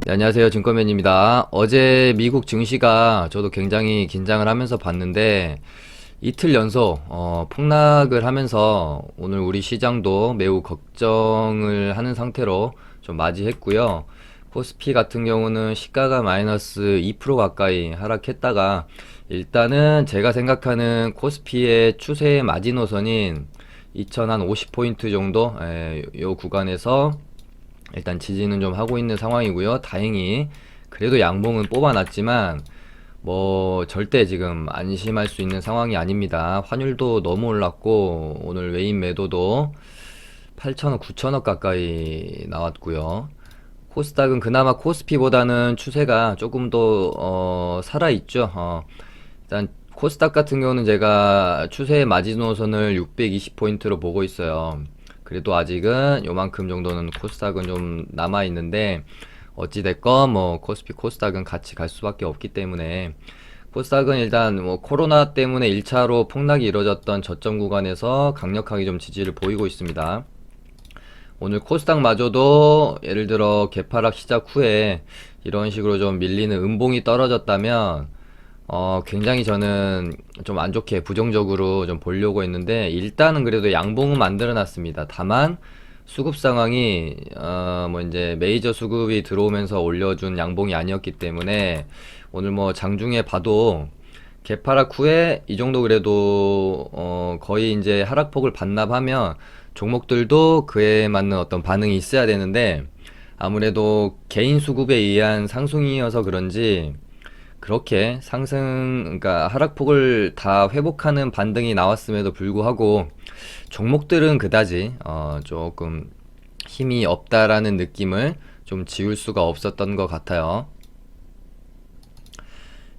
네, 안녕하세요. 증권맨입니다. 어제 미국 증시가 저도 굉장히 긴장을 하면서 봤는데 이틀 연속 폭락을 하면서 오늘 우리 시장도 매우 걱정을 하는 상태로 좀 맞이했고요. 코스피 같은 경우는 시가가 마이너스 2% 가까이 하락했다가 일단은 제가 생각하는 코스피의 추세의 마지노선인 2050포인트 정도 요 구간에서 일단 지지는 좀 하고 있는 상황이고요. 다행히 그래도 양봉은 뽑아놨지만 뭐 절대 지금 안심할 수 있는 상황이 아닙니다. 환율도 너무 올랐고 오늘 외인 매도도 8천억, 9천억 가까이 나왔고요. 코스닥은 그나마 코스피보다는 추세가 조금 더 살아있죠. 일단 코스닥 같은 경우는 제가 추세의 마지노선을 620포인트로 보고 있어요. 그래도 아직은 요만큼 정도는 코스닥은 좀 남아있는데 어찌됐건 뭐 코스피 코스닥은 같이 갈 수밖에 없기 때문에 코스닥은 일단 뭐 코로나 때문에 1차로 폭락이 이뤄졌던 저점 구간에서 강력하게 좀 지지를 보이고 있습니다. 오늘 코스닥마저도 예를 들어 개파락 시작 후에 이런 식으로 좀 밀리는 음봉이 떨어졌다면 굉장히 저는 좀 안 좋게 부정적으로 좀 보려고 했는데 일단은 그래도 양봉은 만들어 놨습니다. 다만 수급 상황이 뭐 이제 메이저 수급이 들어오면서 올려준 양봉이 아니었기 때문에 오늘 뭐 장중에 봐도 개파락 후에 이 정도 그래도 거의 이제 하락폭을 반납하면 종목들도 그에 맞는 어떤 반응이 있어야 되는데 아무래도 개인 수급에 의한 상승이어서 그런지 그렇게 그러니까 하락폭을 다 회복하는 반등이 나왔음에도 불구하고 종목들은 그다지 조금 힘이 없다라는 느낌을 좀 지울 수가 없었던 것 같아요.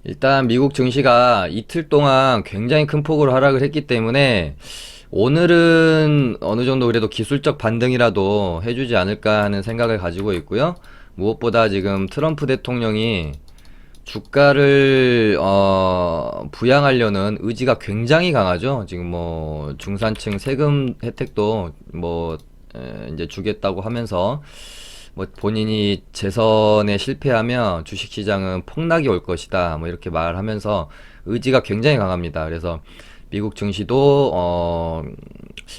일단 미국 증시가 이틀 동안 굉장히 큰 폭으로 하락을 했기 때문에 오늘은 어느 정도 그래도 기술적 반등이라도 해주지 않을까 하는 생각을 가지고 있고요. 무엇보다 지금 트럼프 대통령이 주가를 부양하려는 의지가 굉장히 강하죠. 지금 뭐 중산층 세금 혜택도 뭐 이제 주겠다고 하면서 뭐 본인이 재선에 실패하면 주식시장은 폭락이 올 것이다. 뭐 이렇게 말하면서 의지가 굉장히 강합니다. 그래서 미국 증시도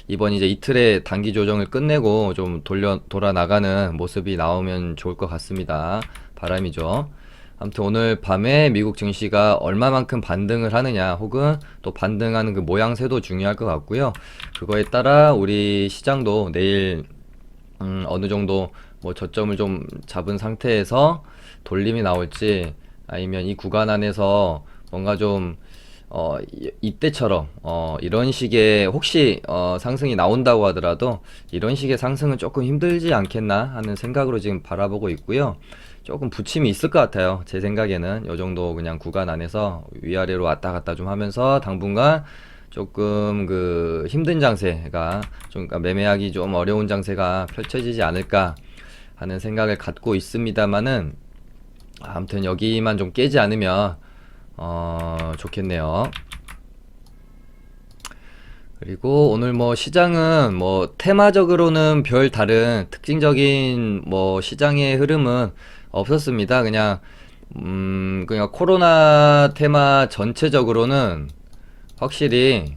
이번 이제 이틀의 단기 조정을 끝내고 좀 돌아 나가는 모습이 나오면 좋을 것 같습니다. 바람이죠. 아무튼 오늘 밤에 미국 증시가 얼마만큼 반등을 하느냐 혹은 또 반등하는 그 모양새도 중요할 것 같고요. 그거에 따라 우리 시장도 내일 어느 정도 뭐 저점을 좀 잡은 상태에서 돌림이 나올지 아니면 이 구간 안에서 뭔가 좀 이때처럼 이런 식의 혹시 상승이 나온다고 하더라도 이런 식의 상승은 조금 힘들지 않겠나 하는 생각으로 지금 바라보고 있고요. 조금 부침이 있을 것 같아요. 제 생각에는 요 정도 그냥 구간 안에서 위아래로 왔다 갔다 좀 하면서 당분간 조금 그 힘든 장세가 좀 그러니까 매매하기 좀 어려운 장세가 펼쳐지지 않을까 하는 생각을 갖고 있습니다만은 아무튼 여기만 좀 깨지 않으면 좋겠네요. 그리고 오늘 뭐 시장은 뭐 테마적으로는 별 다른 특징적인 뭐 시장의 흐름은 없었습니다. 그냥 코로나 테마 전체적으로는 확실히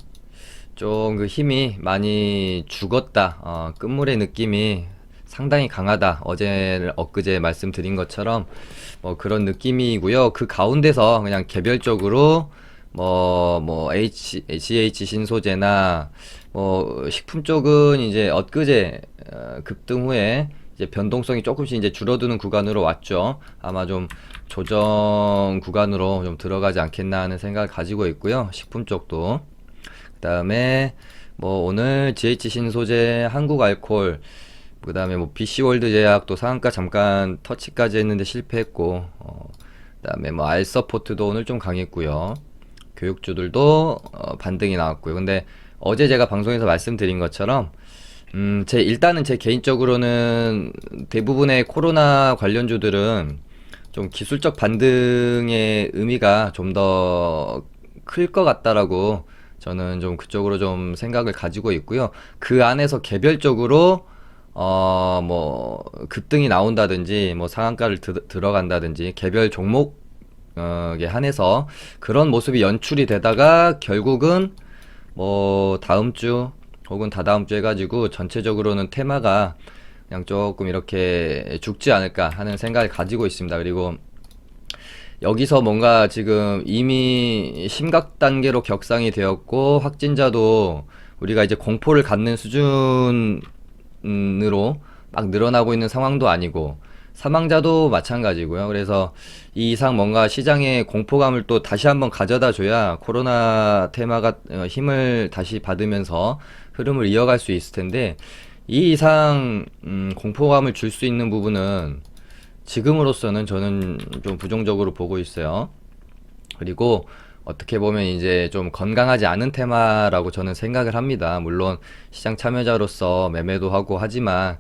좀 그 힘이 많이 죽었다. 끝물의 느낌이 상당히 강하다. 어제 엊그제 말씀드린 것처럼 뭐 그런 느낌이고요. 그 가운데서 그냥 개별적으로 HH 신소재나 뭐 식품 쪽은 이제 엊그제 급등 후에 이제 변동성이 조금씩 이제 줄어드는 구간으로 왔죠. 아마 좀 조정 구간으로 좀 들어가지 않겠나 하는 생각을 가지고 있고요. 식품 쪽도. 그다음에 뭐 오늘 GH 신소재, 한국알콜, 그다음에 뭐 BC월드 제약도 상한가 잠깐 터치까지 했는데 실패했고, 그다음에 뭐 알서포트도 오늘 좀 강했고요. 교육주들도 반등이 나왔고요. 근데 어제 제가 방송에서 말씀드린 것처럼 일단은 제 개인적으로는 대부분의 코로나 관련주들은 좀 기술적 반등의 의미가 좀 더 클 것 같다라고 저는 좀 그쪽으로 좀 생각을 가지고 있고요. 그 안에서 개별적으로 뭐 급등이 나온다든지 뭐 상한가를 들어간다든지 개별 종목에 한해서 그런 모습이 연출이 되다가 결국은 뭐 다음 주 혹은 다다음 주 해가지고 전체적으로는 테마가 그냥 조금 이렇게 죽지 않을까 하는 생각을 가지고 있습니다. 그리고 여기서 뭔가 지금 이미 심각 단계로 격상이 되었고 확진자도 우리가 이제 공포를 갖는 수준으로 막 늘어나고 있는 상황도 아니고 사망자도 마찬가지고요. 그래서 이 이상 뭔가 시장에 공포감을 또 다시 한번 가져다 줘야 코로나 테마가 힘을 다시 받으면서 흐름을 이어갈 수 있을 텐데 이 이상 공포감을 줄 수 있는 부분은 지금으로서는 저는 좀 부정적으로 보고 있어요. 그리고 어떻게 보면 이제 좀 건강하지 않은 테마라고 저는 생각을 합니다. 물론 시장 참여자로서 매매도 하고 하지만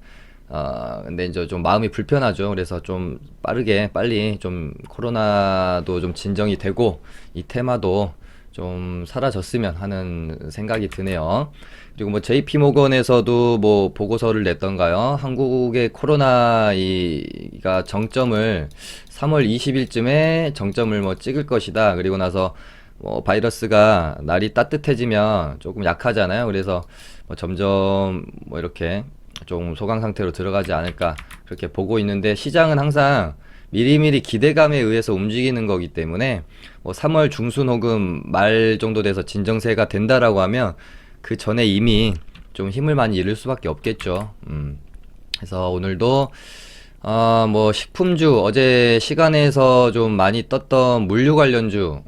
근데 이제 좀 마음이 불편하죠. 그래서 좀 빠르게 빨리 좀 코로나도 좀 진정이 되고 이 테마도 좀 사라졌으면 하는 생각이 드네요. 그리고 뭐 JP 모건에서도 뭐 보고서를 냈던가요? 한국의 코로나 이가 정점을 3월 20일쯤에 정점을 뭐 찍을 것이다. 그리고 나서 뭐 바이러스가 날이 따뜻해지면 조금 약하잖아요. 그래서 뭐 점점 뭐 이렇게 좀 소강 상태로 들어가지 않을까 그렇게 보고 있는데 시장은 항상 미리미리 기대감에 의해서 움직이는 거기 때문에 뭐 3월 중순 혹은 말 정도 돼서 진정세가 된다라고 하면 그 전에 이미 좀 힘을 많이 잃을 수밖에 없겠죠. 그래서 오늘도 뭐 식품주 어제 시간에서 좀 많이 떴던 물류 관련주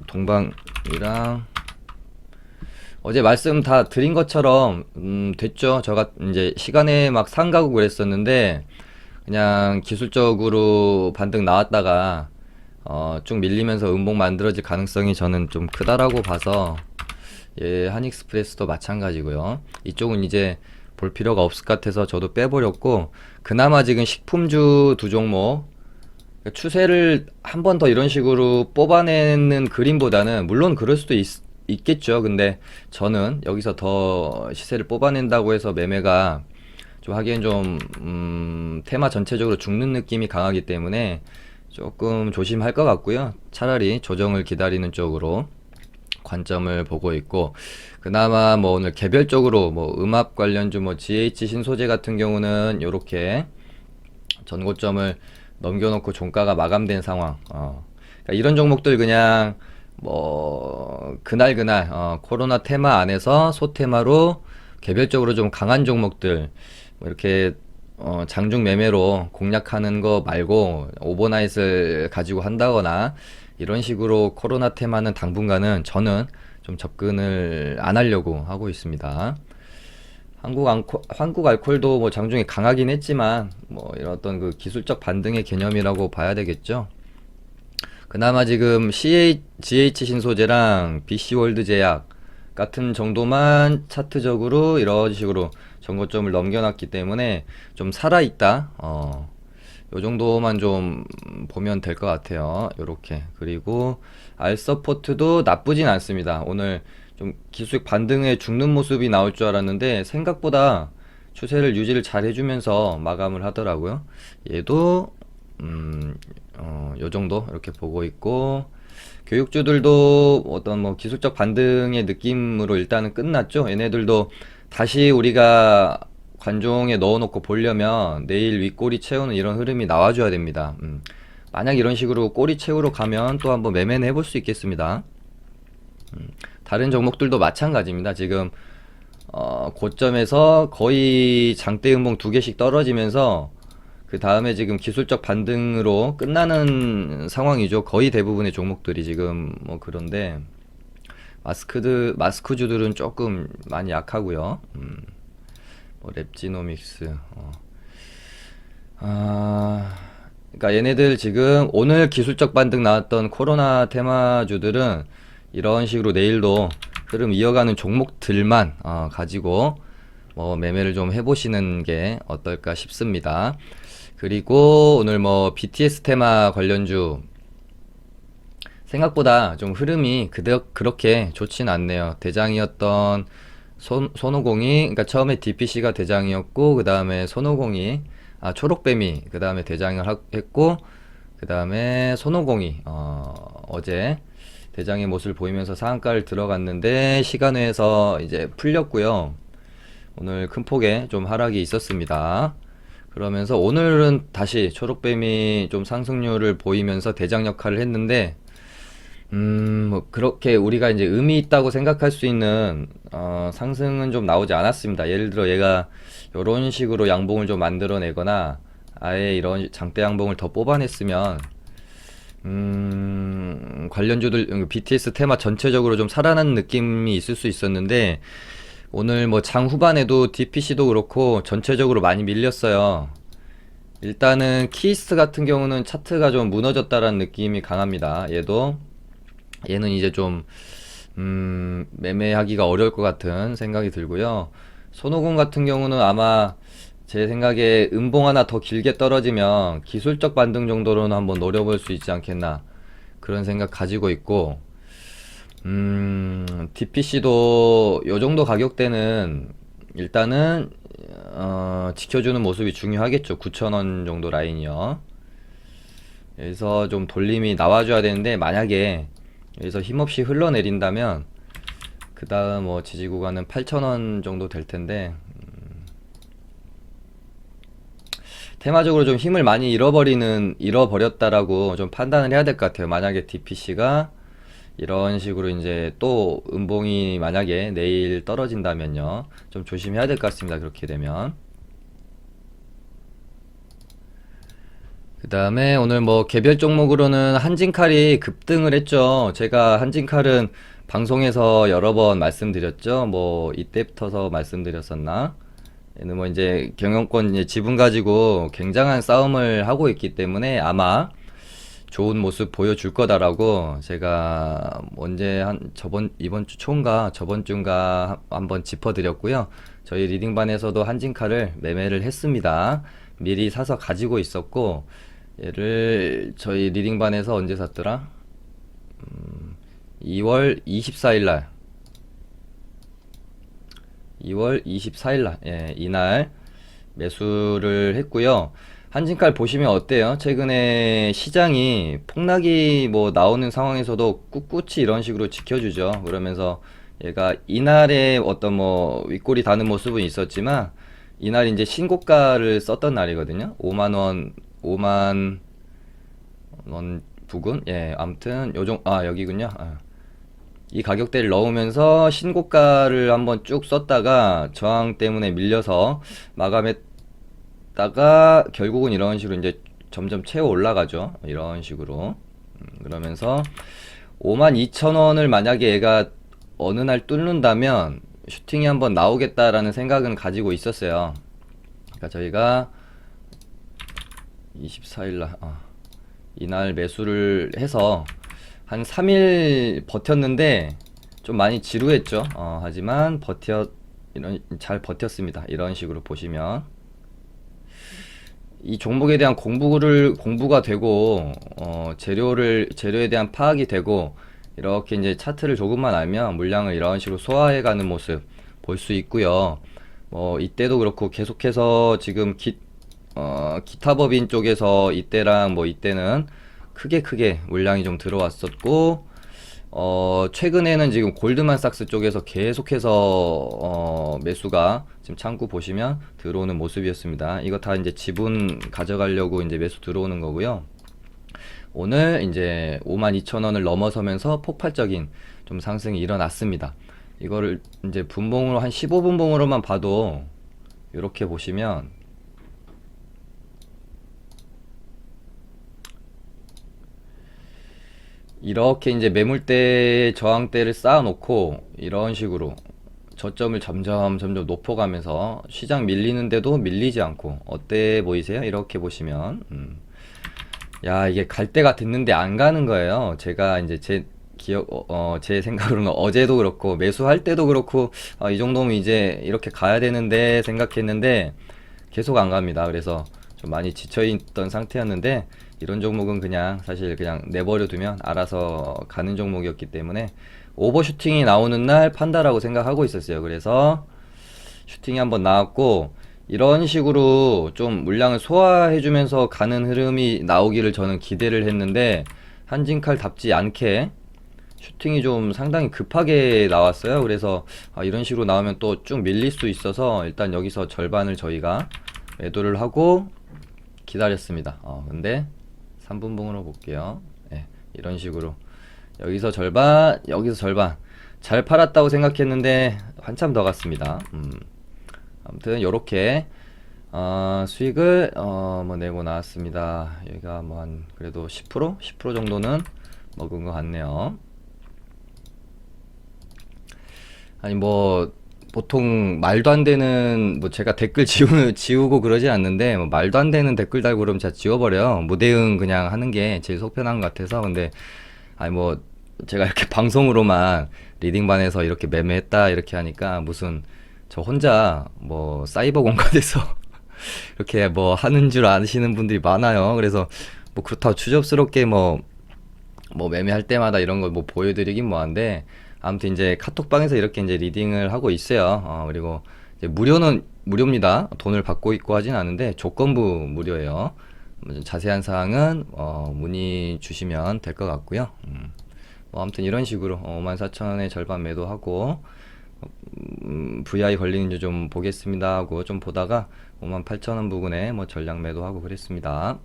동방이랑 어제 말씀 다 드린 것처럼 됐죠. 제가 이제 시간에 막 상가고 그랬었는데 그냥 기술적으로 반등 나왔다가 쭉 밀리면서 음봉 만들어질 가능성이 저는 좀 크다라고 봐서 예, 한익스프레스도 마찬가지고요. 이쪽은 이제 볼 필요가 없을 것 같아서 저도 빼버렸고 그나마 지금 식품주 두 종목 추세를 한 번 더 이런 식으로 뽑아내는 그림보다는 물론 그럴 수도 있겠죠. 근데 저는 여기서 더 시세를 뽑아낸다고 해서 매매가 좀 하기엔 좀 테마 전체적으로 죽는 느낌이 강하기 때문에 조금 조심할 것 같고요. 차라리 조정을 기다리는 쪽으로 관점을 보고 있고 그나마 뭐 오늘 개별적으로 뭐 음압 관련주 뭐 GH 신소재 같은 경우는 요렇게 전고점을 넘겨놓고 종가가 마감된 상황 그러니까 이런 종목들 그냥 뭐 그날 코로나 테마 안에서 소테마로 개별적으로 좀 강한 종목들 뭐 이렇게 장중 매매로 공략하는 거 말고 오버나잇을 가지고 한다거나 이런 식으로 코로나 테마는 당분간은 저는 좀 접근을 안 하려고 하고 있습니다. 한국 알콜도 뭐 장중에 강하긴 했지만 뭐 이런 어떤 그 기술적 반등의 개념이라고 봐야 되겠죠. 그나마 지금 GH 신소재랑 BC월드 제약 같은 정도만 차트적으로 이런 식으로 전고점을 넘겨놨기 때문에 좀 살아있다. 요 정도만 좀 보면 될 것 같아요. 요렇게. 그리고 알서포트도 나쁘진 않습니다. 오늘 좀 기술 반등에 죽는 모습이 나올 줄 알았는데 생각보다 추세를 유지를 잘 해주면서 마감을 하더라고요. 얘도 요 정도 이렇게 보고 있고 교육주들도 어떤 뭐 기술적 반등의 느낌으로 일단은 끝났죠. 얘네들도 다시 우리가 관종에 넣어놓고 보려면 내일 윗꼬리 채우는 이런 흐름이 나와줘야 됩니다. 만약 이런 식으로 꼬리 채우러 가면 또 한번 매매는 해볼 수 있겠습니다. 다른 종목들도 마찬가지입니다. 지금 고점에서 거의 장대 음봉 두 개씩 떨어지면서 그 다음에 지금 기술적 반등으로 끝나는 상황이죠. 거의 대부분의 종목들이 지금 뭐 그런데 마스크주들은 조금 많이 약하고요. 뭐 랩지노믹스 그러니까 얘네들 지금 오늘 기술적 반등 나왔던 코로나 테마주들은 이런 식으로 내일도 흐름 이어가는 종목들만 가지고 뭐 매매를 좀 해보시는 게 어떨까 싶습니다. 그리고 오늘 뭐 BTS 테마 관련주 생각보다 좀 흐름이 그렇게 좋진 않네요. 대장이었던 손오공이, 그러니까 처음에 DPC가 대장이었고, 그 다음에 손오공이, 초록뱀이, 그 다음에 대장을 했고, 그 다음에 손오공이, 어제 대장의 모습을 보이면서 상한가를 들어갔는데, 시간외에서 이제 풀렸고요. 오늘 큰 폭의 좀 하락이 있었습니다. 그러면서 오늘은 다시 초록뱀이 좀 상승률을 보이면서 대장 역할을 했는데, 뭐 그렇게 우리가 이제 의미 있다고 생각할 수 있는 상승은 좀 나오지 않았습니다. 예를 들어 얘가 이런 식으로 양봉을 좀 만들어내거나 아예 이런 장대 양봉을 더 뽑아냈으면 관련주들 BTS 테마 전체적으로 좀 살아난 느낌이 있을 수 있었는데 오늘 뭐 장 후반에도 DPC도 그렇고 전체적으로 많이 밀렸어요. 일단은 키스트 같은 경우는 차트가 좀 무너졌다라는 느낌이 강합니다. 얘는 이제 좀 매매하기가 어려울 것 같은 생각이 들고요. 손오공 같은 경우는 아마 제 생각에 음봉 하나 더 길게 떨어지면 기술적 반등 정도로는 한번 노려볼 수 있지 않겠나 그런 생각 가지고 있고, DPC도 요 정도 가격대는 일단은 지켜주는 모습이 중요하겠죠. 9,000원 정도 라인이요. 여기서 좀 돌림이 나와줘야 되는데 만약에 여기서 힘없이 흘러내린다면 그 다음 뭐 지지 구간은 8,000원 정도 될 텐데, 테마적으로 좀 힘을 많이 잃어버렸다라고 좀 판단을 해야 될 것 같아요. 만약에 DPC가 이런 식으로 이제 또 음봉이 만약에 내일 떨어진다면요, 좀 조심해야 될 것 같습니다. 그렇게 되면. 그 다음에 오늘 뭐 개별 종목으로는 한진칼이 급등을 했죠. 제가 한진칼은 방송에서 여러 번 말씀드렸죠. 뭐 이때부터서 말씀드렸었나? 얘는 뭐 이제 경영권 이제 지분 가지고 굉장한 싸움을 하고 있기 때문에 아마 좋은 모습 보여줄 거다라고 제가 언제 이번 주 초인가 저번 주인가 한번 짚어드렸고요. 저희 리딩반에서도 한진칼을 매매를 했습니다. 미리 사서 가지고 있었고, 얘를 저희 리딩반에서 언제 샀더라? 2월 24일 날, 2월 24일 날, 예, 이날 매수를 했고요. 한진칼 보시면 어때요? 최근에 시장이 폭락이 뭐 나오는 상황에서도 꿋꿋이 이런 식으로 지켜주죠. 그러면서 얘가 이날에 어떤 뭐 윗골이 다는 모습은 있었지만 이날 이제 신고가를 썼던 날이거든요. 5만 원, 5만 원 부근? 예, 아무튼 여기군요. 이 가격대를 넣으면서 신고가를 한번 쭉 썼다가 저항 때문에 밀려서 마감했다가 결국은 이런 식으로 이제 점점 채워 올라가죠. 이런 식으로. 그러면서 52,000원을 만약에 얘가 어느 날 뚫는다면 슈팅이 한번 나오겠다라는 생각은 가지고 있었어요. 그러니까 저희가 24일날 이날 매수를 해서 한 3일 버텼는데 좀 많이 지루했죠. 하지만 잘 버텼습니다. 이런 식으로 보시면 이 종목에 대한 공부가 되고 재료에 대한 파악이 되고 이렇게 이제 차트를 조금만 알면 물량을 이런 식으로 소화해가는 모습 볼 수 있고요. 이때도 그렇고 계속해서 지금 기타법인 쪽에서 이때랑 뭐 이때는 크게 물량이 좀 들어왔었고, 최근에는 지금 골드만삭스 쪽에서 계속해서 매수가 지금 창구 보시면 들어오는 모습이었습니다. 이거 다 이제 지분 가져가려고 이제 매수 들어오는 거고요. 오늘 이제 52,000원을 넘어서면서 폭발적인 좀 상승이 일어났습니다. 이거를 이제 분봉으로 한 15분봉으로만 봐도 이렇게 보시면 이렇게 이제 매물대 저항대를 쌓아놓고 이런 식으로 저점을 점점 높여가면서 시장 밀리는데도 밀리지 않고, 어때 보이세요? 이렇게 보시면 야, 이게 갈 때가 됐는데 안 가는 거예요. 제가 이제 제 생각으로는 어제도 그렇고 매수할 때도 그렇고 이 정도면 이제 이렇게 가야 되는데 생각했는데 계속 안 갑니다. 그래서 좀 많이 지쳐있던 상태였는데 이런 종목은 그냥 사실 그냥 내버려 두면 알아서 가는 종목이었기 때문에 오버슈팅이 나오는 날 판다라고 생각하고 있었어요. 그래서 슈팅이 한번 나왔고, 이런 식으로 좀 물량을 소화해주면서 가는 흐름이 나오기를 저는 기대를 했는데, 한진칼답지 않게 슈팅이 좀 상당히 급하게 나왔어요. 그래서 이런 식으로 나오면 또 쭉 밀릴 수 있어서 일단 여기서 절반을 저희가 매도를 하고 기다렸습니다. 근데 3분봉으로 볼게요. 네, 이런 식으로 여기서 절반, 여기서 절반. 잘 팔았다고 생각했는데 한참 더 갔습니다. 아무튼 요렇게 수익을 뭐 내고 나왔습니다. 여기가 뭐 한 그래도 10%? 10% 정도는 먹은 것 같네요. 아니 뭐 보통 말도 안 되는, 뭐 제가 댓글 지우고 그러지 않는데, 뭐 말도 안 되는 댓글 달고 그러면 제가 지워버려요. 뭐 대응 그냥 하는 게 제일 속편한 것 같아서. 근데 아니 뭐 제가 이렇게 방송으로만 리딩반에서 이렇게 매매했다 이렇게 하니까 무슨 저 혼자 뭐 사이버 공간에서 이렇게 뭐 하는 줄 아시는 분들이 많아요. 그래서 뭐 그렇다고 추접스럽게 뭐 매매할 때마다 이런 걸 뭐 보여드리긴 뭐한데, 아무튼 이제 카톡방에서 이렇게 이제 리딩을 하고 있어요. 그리고 이제 무료는 무료입니다. 돈을 받고 있고 하진 않은데 조건부 무료예요. 자세한 사항은 문의 주시면 될 것 같고요. 뭐 아무튼 이런 식으로 54,000원에 절반 매도하고 VI 걸리는지 좀 보겠습니다 하고 좀 보다가 58,000원 부근에 뭐 전량 매도하고 그랬습니다.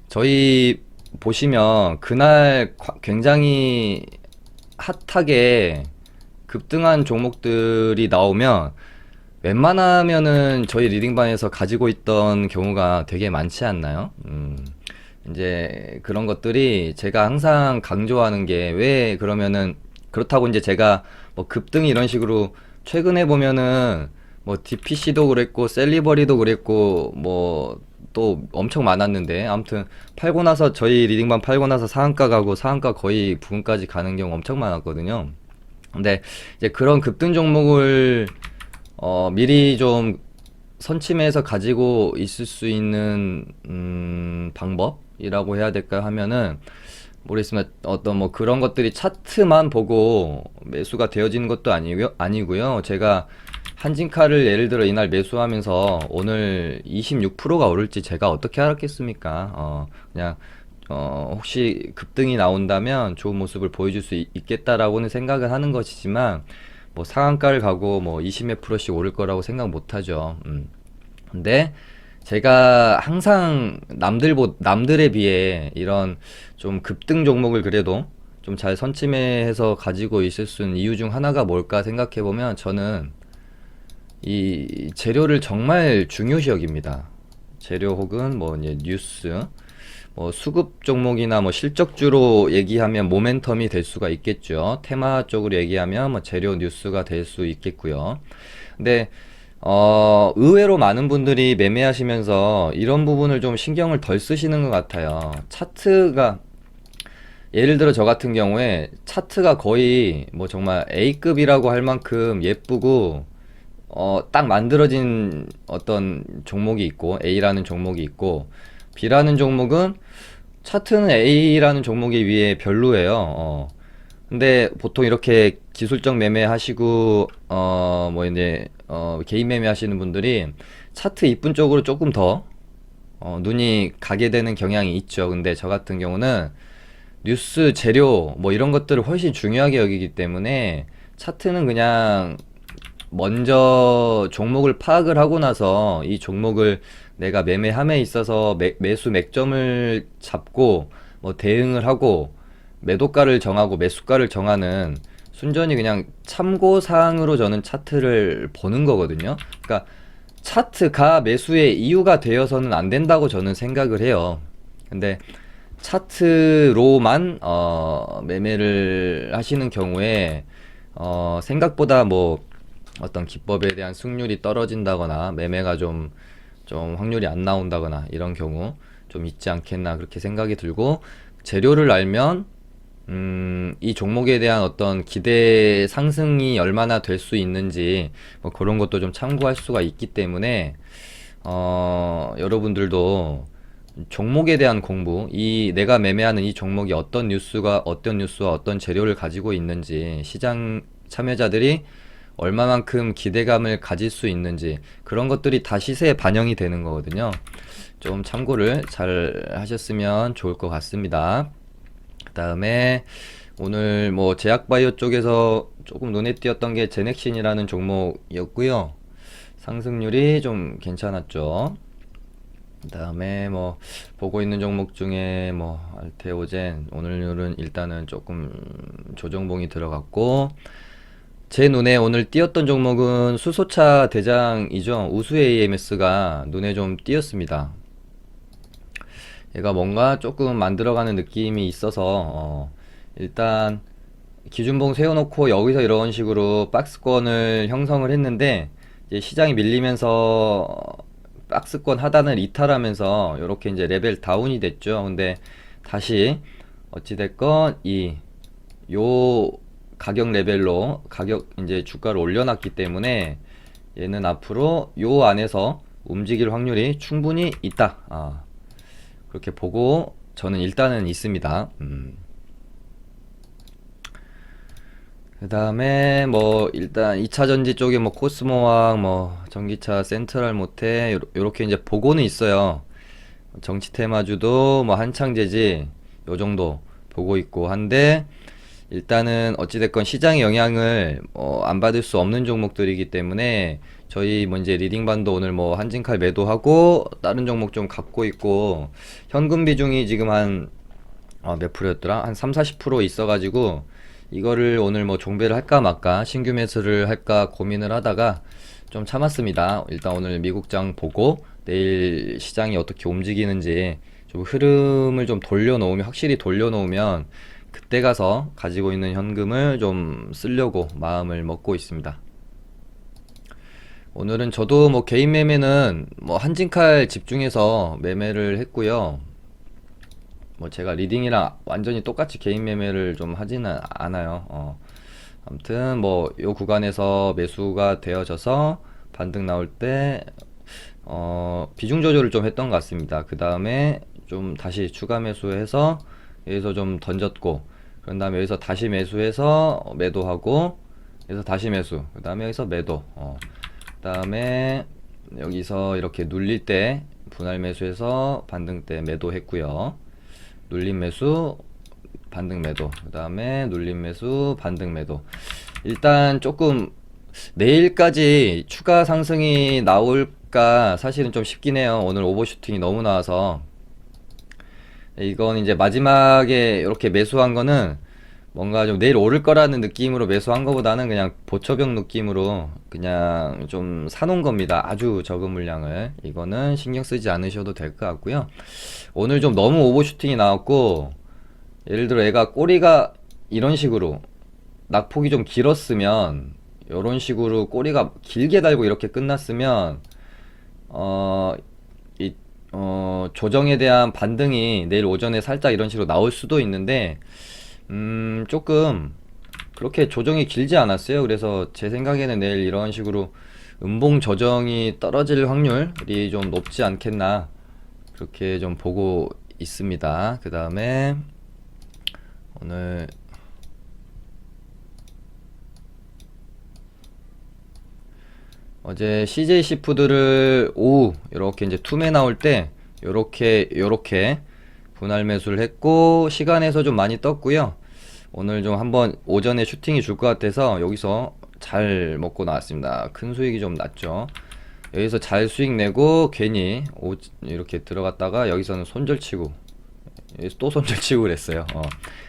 저희 보시면 그날 굉장히 핫하게 급등한 종목들이 나오면 웬만하면은 저희 리딩반에서 가지고 있던 경우가 되게 많지 않나요? 이제 그런 것들이 제가 항상 강조하는 게, 왜 그러면은, 그렇다고 이제 제가 뭐 급등이 이런 식으로 최근에 보면은 뭐 DPC도 그랬고 셀리버리도 그랬고 뭐 또 엄청 많았는데, 아무튼 팔고 나서 저희 리딩반 팔고 나서 상한가 가고 상한가 거의 부근까지 가는 경우 엄청 많았거든요. 근데 이제 그런 급등 종목을 미리 좀 선침해서 가지고 있을 수 있는 방법이라고 해야 될까 하면은 모르겠지만, 어떤 뭐 그런 것들이 차트만 보고 매수가 되어지는 것도 아니고요. 제가 한진카를 예를 들어 이날 매수하면서 오늘 26%가 오를지 제가 어떻게 알았겠습니까? 그냥 혹시 급등이 나온다면 좋은 모습을 보여줄 수 있겠다라고는 생각을 하는 것이지만, 뭐 상한가를 가고 뭐 20몇 프로씩 오를 거라고 생각 못 하죠. 근데 제가 항상 남들에 비해 이런 좀 급등 종목을 그래도 좀 잘 선침해서 가지고 있을 수 있는 이유 중 하나가 뭘까 생각해 보면, 저는 이 재료를 정말 중요시 여깁니다. 재료 혹은 뭐 이제 뉴스, 뭐 수급 종목이나 뭐 실적주로 얘기하면 모멘텀이 될 수가 있겠죠. 테마 쪽으로 얘기하면 뭐 재료 뉴스가 될 수 있겠고요. 근데 의외로 많은 분들이 매매하시면서 이런 부분을 좀 신경을 덜 쓰시는 것 같아요. 차트가, 예를 들어 저 같은 경우에 차트가 거의 뭐 정말 A급이라고 할 만큼 예쁘고 딱 만들어진 어떤 종목이 있고, A라는 종목이 있고, B라는 종목은 차트는 A라는 종목에 비해 별로예요. 근데 보통 이렇게 기술적 매매 하시고 뭐 이제 개인 매매 하시는 분들이 차트 이쁜 쪽으로 조금 더 눈이 가게 되는 경향이 있죠. 근데 저 같은 경우는 뉴스, 재료 뭐 이런 것들을 훨씬 중요하게 여기기 때문에 차트는 그냥 먼저 종목을 파악을 하고 나서 이 종목을 내가 매매함에 있어서 매수 맥점을 잡고 뭐 대응을 하고 매도가를 정하고 매수가를 정하는, 순전히 그냥 참고사항으로 저는 차트를 보는 거거든요. 그러니까 차트가 매수의 이유가 되어서는 안 된다고 저는 생각을 해요. 근데 차트로만 매매를 하시는 경우에 생각보다 뭐 어떤 기법에 대한 승률이 떨어진다거나 매매가 좀 확률이 안 나온다거나 이런 경우 좀 있지 않겠나 그렇게 생각이 들고, 재료를 알면 이 종목에 대한 어떤 기대 상승이 얼마나 될 수 있는지 뭐 그런 것도 좀 참고할 수가 있기 때문에 여러분들도 종목에 대한 공부, 이 내가 매매하는 이 종목이 어떤 뉴스가 어떤 뉴스와 어떤 재료를 가지고 있는지, 시장 참여자들이 얼마만큼 기대감을 가질 수 있는지, 그런 것들이 다 시세에 반영이 되는 거거든요. 좀 참고를 잘 하셨으면 좋을 것 같습니다. 그 다음에 오늘 뭐 제약바이오 쪽에서 조금 눈에 띄었던 게 제넥신이라는 종목이었고요. 상승률이 좀 괜찮았죠. 그 다음에 뭐 보고 있는 종목 중에 뭐 알테오젠 오늘은 일단은 조금 조정봉이 들어갔고, 제 눈에 오늘 띄었던 종목은 수소차 대장이죠. 우수 AMS가 눈에 좀 띄었습니다. 얘가 뭔가 조금 만들어가는 느낌이 있어서 일단 기준봉 세워놓고 여기서 이런 식으로 박스권을 형성을 했는데, 이제 시장이 밀리면서 박스권 하단을 이탈하면서 이렇게 이제 레벨 다운이 됐죠. 근데 다시 어찌됐건 요 가격 레벨로 가격 이제 주가를 올려놨기 때문에 얘는 앞으로 요 안에서 움직일 확률이 충분히 있다. 그렇게 보고 저는 일단은 있습니다. 그 다음에 뭐 일단 2차전지 쪽에 뭐 코스모왕 뭐 전기차 센트럴 모태 요렇게 이제 보고는 있어요. 정치 테마주도 뭐 한창재지 요 정도 보고 있고 한데, 일단은 어찌됐건 시장의 영향을 안 받을 수 없는 종목들이기 때문에 저희 뭐 이제 리딩반도 오늘 뭐 한진칼 매도하고 다른 종목 좀 갖고 있고, 현금 비중이 지금 한 몇 프로였더라? 한 3, 40% 있어가지고 이거를 오늘 뭐 종배를 할까 말까 신규 매수를 할까 고민을 하다가 좀 참았습니다. 일단 오늘 미국장 보고 내일 시장이 어떻게 움직이는지 좀 흐름을 좀 돌려놓으면, 확실히 돌려놓으면 그때 가서 가지고 있는 현금을 좀 쓰려고 마음을 먹고 있습니다. 오늘은 저도 뭐 개인 매매는 뭐 한진칼 집중해서 매매를 했고요. 뭐 제가 리딩이랑 완전히 똑같이 개인 매매를 좀 하지는 않아요. 아무튼 뭐 요 구간에서 매수가 되어져서 반등 나올 때 비중 조절을 좀 했던 것 같습니다. 그 다음에 좀 다시 추가 매수해서 여기서 좀 던졌고, 그런 다음에 여기서 다시 매수해서 매도하고, 여기서 다시 매수, 그 다음에 여기서 매도, 그 다음에 여기서 이렇게 눌릴 때 분할 매수해서 반등 때 매도했고요. 눌림 매수, 반등 매도, 그 다음에 눌림 매수, 반등 매도. 일단 조금 내일까지 추가 상승이 나올까 사실은 좀 싶긴 해요. 오늘 오버슈팅이 너무 나와서. 이건 이제 마지막에 이렇게 매수한 거는 뭔가 좀 내일 오를 거라는 느낌으로 매수한 거보다는 그냥 보초병 느낌으로 그냥 좀 사놓은 겁니다. 아주 적은 물량을. 이거는 신경 쓰지 않으셔도 될 것 같고요. 오늘 좀 너무 오버슈팅이 나왔고, 예를 들어 얘가 꼬리가 이런 식으로 낙폭이 좀 길었으면, 이런 식으로 꼬리가 길게 달고 이렇게 끝났으면 조정에 대한 반등이 내일 오전에 살짝 이런 식으로 나올 수도 있는데, 조금 그렇게 조정이 길지 않았어요. 그래서 제 생각에는 내일 이런 식으로 음봉 조정이 떨어질 확률이 좀 높지 않겠나, 그렇게 좀 보고 있습니다. 그 다음에 오늘 어제 CJ 시푸드를 오후 이렇게 이제 투매 나올 때 요렇게 분할 매수를 했고, 시간에서 좀 많이 떴고요. 오늘 좀 한번 오전에 슈팅이 줄 것 같아서 여기서 잘 먹고 나왔습니다. 큰 수익이 좀 났죠. 여기서 잘 수익 내고 괜히 이렇게 들어갔다가 여기서는 손절치고, 여기서 또 손절치고 그랬어요.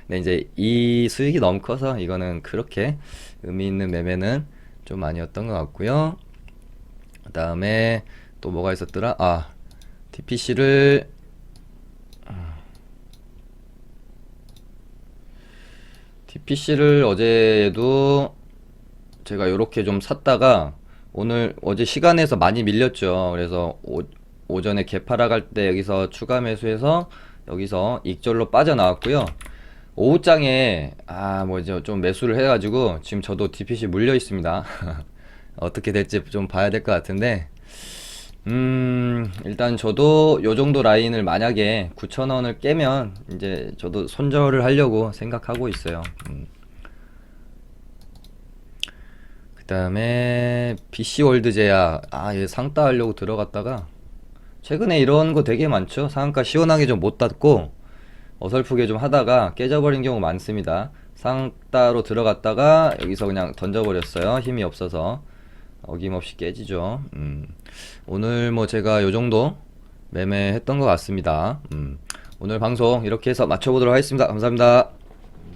근데 이제 이 수익이 너무 커서 이거는 그렇게 의미 있는 매매는 좀 아니었던 것 같고요. 그 다음에 또 뭐가 있었더라? DPC를 어제도 제가 요렇게 좀 샀다가 어제 시간에서 많이 밀렸죠. 그래서 오전에 개파락 할 때 여기서 추가 매수해서 여기서 익절로 빠져나왔고요. 오후장에 뭐 이제 좀 매수를 해가지고 지금 저도 DPC 물려 있습니다. 어떻게 될지 좀 봐야 될 것 같은데, 일단 저도 요 정도 라인을 만약에 9,000원을 깨면 이제 저도 손절을 하려고 생각하고 있어요. 그다음에 BC월드 제야, 얘 상따 하려고 들어갔다가 최근에 이런 거 되게 많죠. 상한가 시원하게 좀 못 닫고 어설프게 좀 하다가 깨져버린 경우 많습니다. 상따로 들어갔다가 여기서 그냥 던져버렸어요. 힘이 없어서 어김없이 깨지죠. 오늘 뭐 제가 요 정도 매매했던 것 같습니다. 오늘 방송 이렇게 해서 마쳐보도록 하겠습니다. 감사합니다.